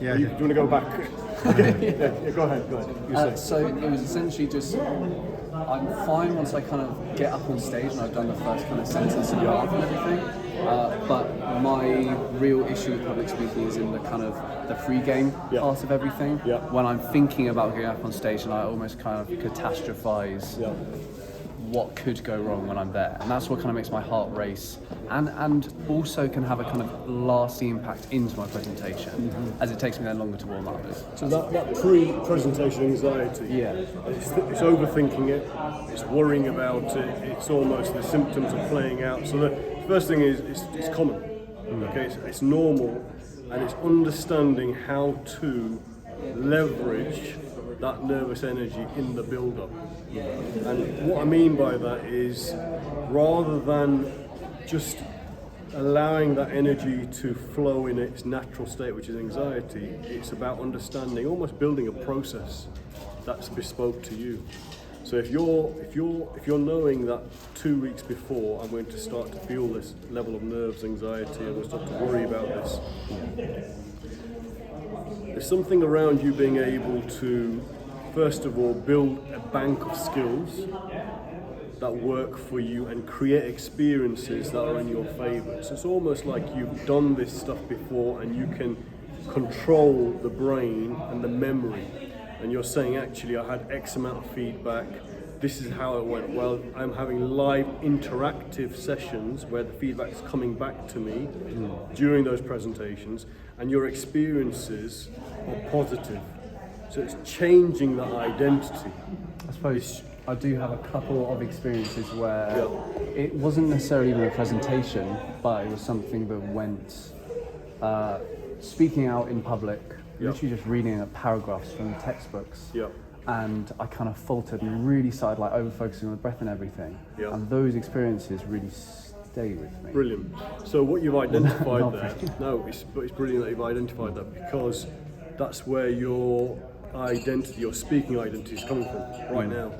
Yeah. Do you want to go back? Okay. Yeah, go ahead. You say. So it was essentially just, I'm fine once I kind of get up on stage and I've done the first kind of sentence and half and everything. But my real issue with public speaking is in the kind of the pre-game part of everything. Yeah. When I'm thinking about getting up on stage and I almost kind of catastrophize what could go wrong when I'm there, and that's what kind of makes my heart race, and also can have a kind of lasting impact into my presentation, as it takes me then longer to warm up. So that pre-presentation anxiety, it's overthinking it, it's worrying about it, it's almost the symptoms are playing out. So the first thing is it's common, okay, it's normal, and it's understanding how to leverage that nervous energy in the build-up. And what I mean by that is, rather than just allowing that energy to flow in its natural state, which is anxiety, it's about understanding, almost building a process that's bespoke to you. So if you're knowing that 2 weeks before I'm going to start to feel this level of nerves, anxiety, I'm going to start to worry about this, there's something around you being able to, first of all, build a bank of skills that work for you and create experiences that are in your favor. So it's almost like you've done this stuff before and you can control the brain and the memory. And you're saying, actually, I had X amount of feedback, this is how it went well. I'm having live interactive sessions where the feedback is coming back to me during those presentations, and your experiences are positive. So it's changing that identity. I suppose I do have a couple of experiences where it wasn't necessarily even a presentation, but it was something that went speaking out in public, literally just reading paragraphs from textbooks. And I kind of faltered and really started like over-focusing on the breath and everything. And those experiences really stay with me. Brilliant. So what you've identified there, it's brilliant that you've identified that, because that's where your identity, your speaking identity is coming from right now.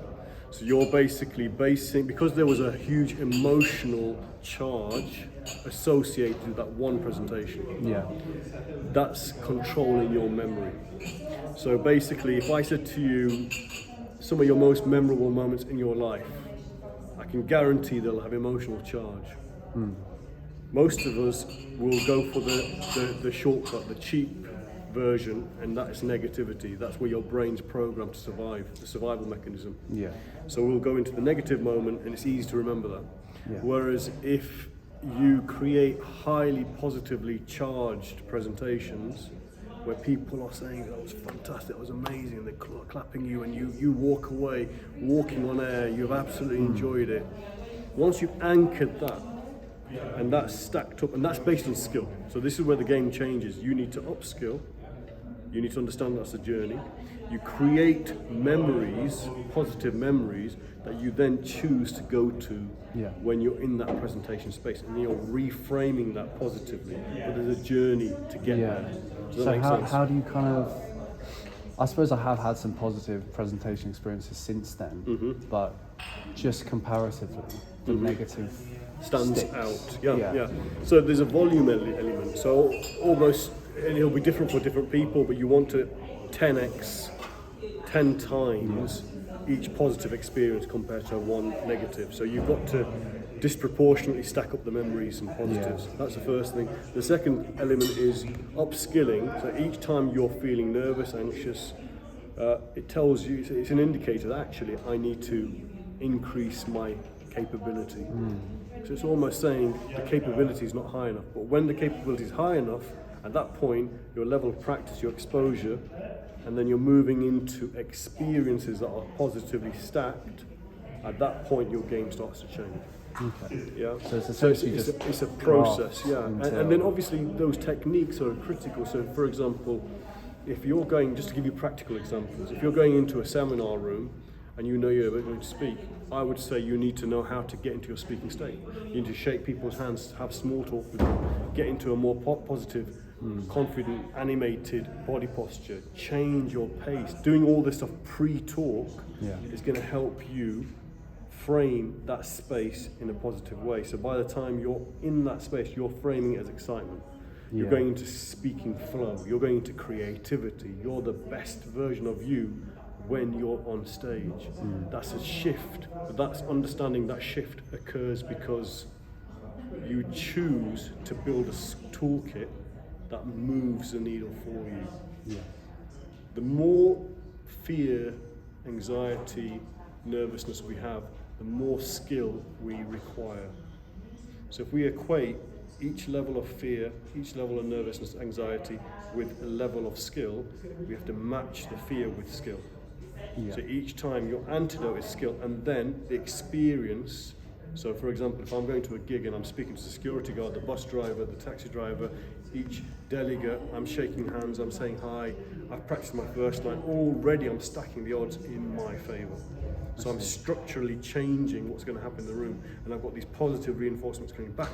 So you're basically basing, because there was a huge emotional charge associated with that one presentation. That's controlling your memory. So basically, if I said to you some of your most memorable moments in your life, I can guarantee they'll have emotional charge. Most of us will go for the shortcut, the cheap version, and that is negativity. That's where your brain's programmed to survive, the survival mechanism. So we'll go into the negative moment, and it's easy to remember that. Whereas if you create highly positively charged presentations where people are saying that was fantastic, that was amazing, and they're clapping you, and you walk away walking on air, you've absolutely enjoyed it. Once you've anchored that, and that's stacked up, and that's based on skill. So this is where the game changes. You need to upskill. You need to understand that's a journey. You create memories, positive memories, that you then choose to go to when you're in that presentation space, and you're reframing that positively. But there's a journey to get there. Does that make sense? How do you kind of, I suppose I have had some positive presentation experiences since then, but just comparatively, the negative stands sticks. out. So there's a volume element. So almost, and it'll be different for different people, but you want to 10x, 10 times each positive experience compared to one negative. So you've got to disproportionately stack up the memories and positives. That's the first thing. The second element is upskilling. So each time you're feeling nervous, anxious, it tells you, it's an indicator that actually I need to increase my capability. So it's almost saying the capability is not high enough. But when the capability is high enough, at that point, your level of practice, your exposure, and then you're moving into experiences that are positively stacked, at that point your game starts to change. So it's essentially it's a process, and then obviously those techniques are critical. So for example, if you're going, just to give you practical examples, if you're going into a seminar room and you know you're going to speak, I would say you need to know how to get into your speaking state. You need to shake people's hands, have small talk with them, get into a more positive, confident, animated body posture, change your pace. Doing all this stuff pre-talk is going to help you frame that space in a positive way. So by the time you're in that space, you're framing it as excitement. You're Yeah. going into speaking flow. You're going into creativity. You're the best version of you when you're on stage. That's a shift. But that's understanding that shift occurs because you choose to build a toolkit that moves the needle for you. Yeah. The more fear, anxiety, nervousness we have, the more skill we require. So if we equate each level of fear, each level of nervousness, anxiety with a level of skill, we have to match the fear with skill. Yeah. So each time your antidote is skill, and then the experience. So for example, if I'm going to a gig and I'm speaking to the security guard, the bus driver, the taxi driver, each delegate, I'm shaking hands, I'm saying hi, I've practiced my first line, already I'm stacking the odds in my favour. So I'm structurally changing what's going to happen in the room, and I've got these positive reinforcements coming back.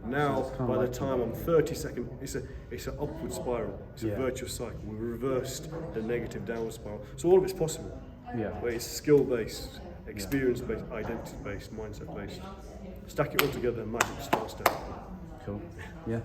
Now, it's kinda by the like time I'm 30 seconds, it's an upward spiral. It's a Yeah. virtuous cycle. We reversed the negative downward spiral. So all of it's possible. Yeah. But it's skill-based, experience-based, identity-based, mindset-based. Stack it all together, and magic starts to happen. Cool. Yeah.